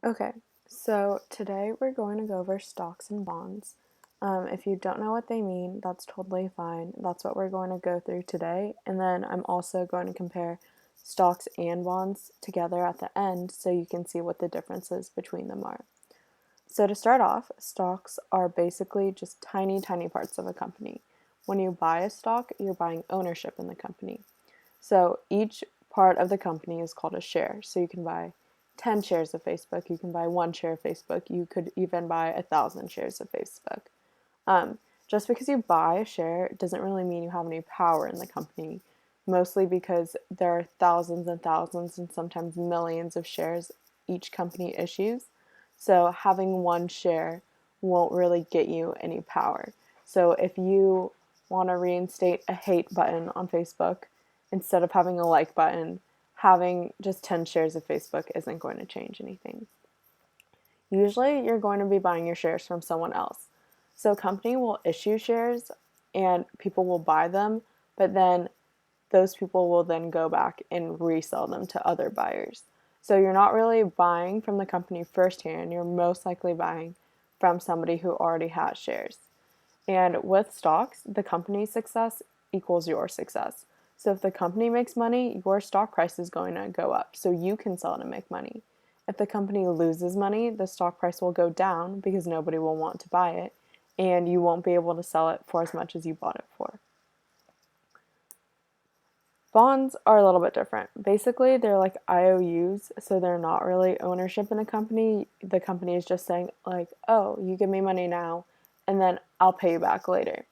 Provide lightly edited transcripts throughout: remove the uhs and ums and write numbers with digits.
Okay, so today we're going to go over stocks and bonds. If you don't know what they mean, that's totally fine. That's what we're going to go through today. And then I'm also going to compare stocks and bonds together at the end so you can see what the differences between them are. So, to start off, stocks are basically just tiny, tiny parts of a company. When you buy a stock, you're buying ownership in the company. So each part of the company is called a share. So you can buy 10 shares of Facebook, you can buy 1 share of Facebook, you could even buy 1,000 shares of Facebook. Um, just because you buy a share doesn't really mean you have any power in the company, mostly because there are thousands and thousands and sometimes millions of shares each company issues. So having 1 share won't really get you any power. So if you want to reinstate a hate button on Facebook instead of having a like button, having just 10 shares of Facebook isn't going to change anything. Usually, you're going to be buying your shares from someone else. So, a company will issue shares and people will buy them, but then those people will then go back and resell them to other buyers. So, you're not really buying from the company firsthand, you're most likely buying from somebody who already has shares. And with stocks, the company's success equals your success. So if the company makes money, your stock price is going to go up. So you can sell it and make money. If the company loses money, the stock price will go down because nobody will want to buy it and you won't be able to sell it for as much as you bought it for. Bonds are a little bit different. Basically, they're like IOUs, so they're not really ownership in a company. The company is just saying, like, oh, you give me money now, and then I'll pay you back later.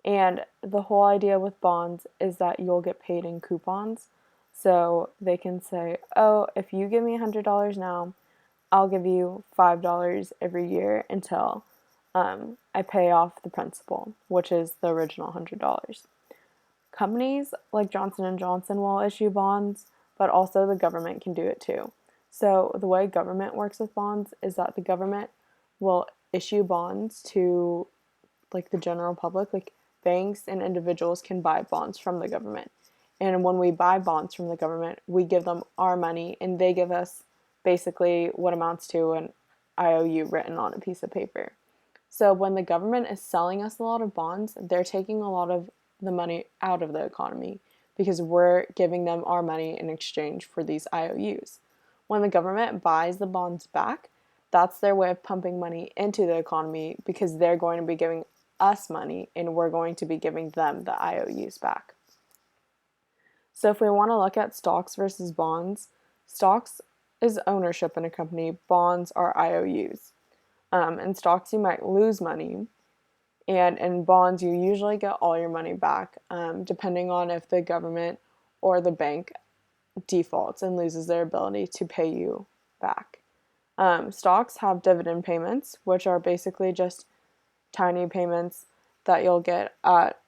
And the whole idea with bonds is that you'll get paid in coupons. So they can say, oh, if you give me $100 now, I'll give you $5 every year until I pay off the principal, which is the original $100. Companies like Johnson and Johnson will issue bonds, but also the government can do it too. So the way government works with bonds is that the government will issue bonds to like the general public, like banks and individuals can buy bonds from the government. And when we buy bonds from the government, we give them our money and they give us basically what amounts to an IOU written on a piece of paper. So when the government is selling us a lot of bonds, they're taking a lot of the money out of the economy because we're giving them our money in exchange for these IOUs. When the government buys the bonds back, that's their way of pumping money into the economy because they're going to be giving us money and we're going to be giving them the IOUs back. So if we want to look at stocks versus bonds, stocks is ownership in a company, bonds are IOUs. In stocks, you might lose money, and in bonds, you usually get all your money back, depending on if the government or the bank defaults and loses their ability to pay you back. Stocks have dividend payments, which are basically just tiny payments that you'll get at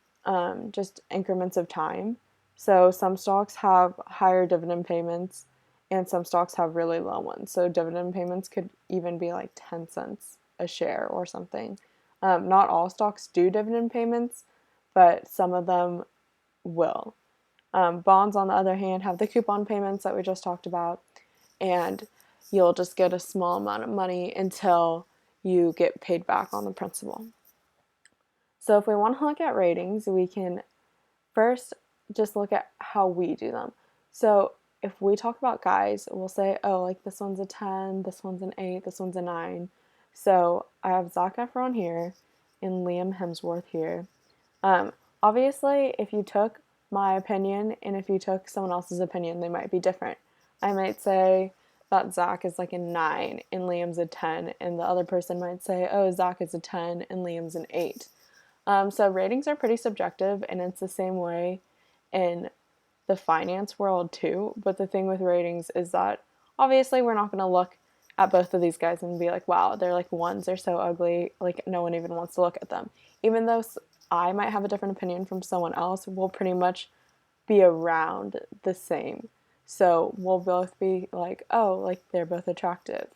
just increments of time. So some stocks have higher dividend payments and some stocks have really low ones. So dividend payments could even be like 10 cents a share or something. Not all stocks do dividend payments, but some of them will. Bonds, on the other hand, have the coupon payments that we just talked about, and you'll just get a small amount of money until you get paid back on the principal. So if we want to look at ratings, we can first just look at how we do them. So if we talk about guys, we'll say, oh, like this one's a 10, this one's an 8, this one's a 9. So I have Zac Efron here and Liam Hemsworth here. Um, Obviously, if you took my opinion and if you took someone else's opinion, they might be different. I might say that Zac is like a 9 and Liam's a 10, and the other person might say, oh, Zac is a 10 and Liam's an 8. So ratings are pretty subjective, and it's the same way in the finance world too. But the thing with ratings is that obviously we're not going to look at both of these guys and be like, wow, they're like ones, they're so ugly, like no one even wants to look at them. Even though I might have a different opinion from someone else, we'll pretty much be around the same. So we'll both be like, oh, like they're both attractive.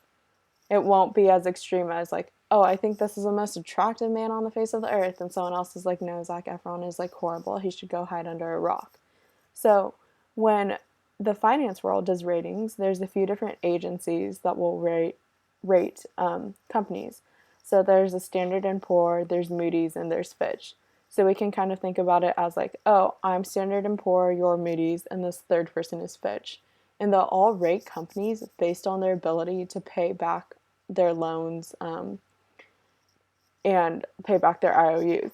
It won't be as extreme as like, oh, I think this is the most attractive man on the face of the earth, and someone else is like, no, Zac Efron is like horrible. He should go hide under a rock. So when the finance world does ratings, there's a few different agencies that will rate rate companies. So there's a Standard and Poor, there's Moody's, and there's Fitch. So we can kind of think about it as like, oh, I'm Standard and Poor, you're Moody's, and this third person is Fitch. And they'll all rate companies based on their ability to pay back their loans and pay back their IOUs.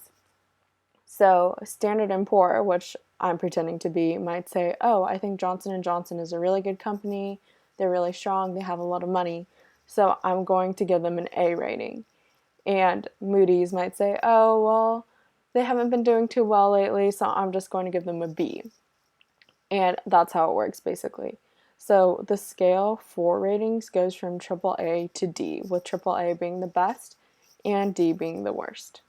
So Standard and Poor, which I'm pretending to be, might say, "Oh, I think Johnson and Johnson is a really good company. They're really strong. They have a lot of money. So I'm going to give them an A rating." And Moody's might say, "Oh, well, they haven't been doing too well lately, so I'm just going to give them a B." And that's how it works basically. So the scale for ratings goes from AAA to D, with AAA being the best and D being the worst.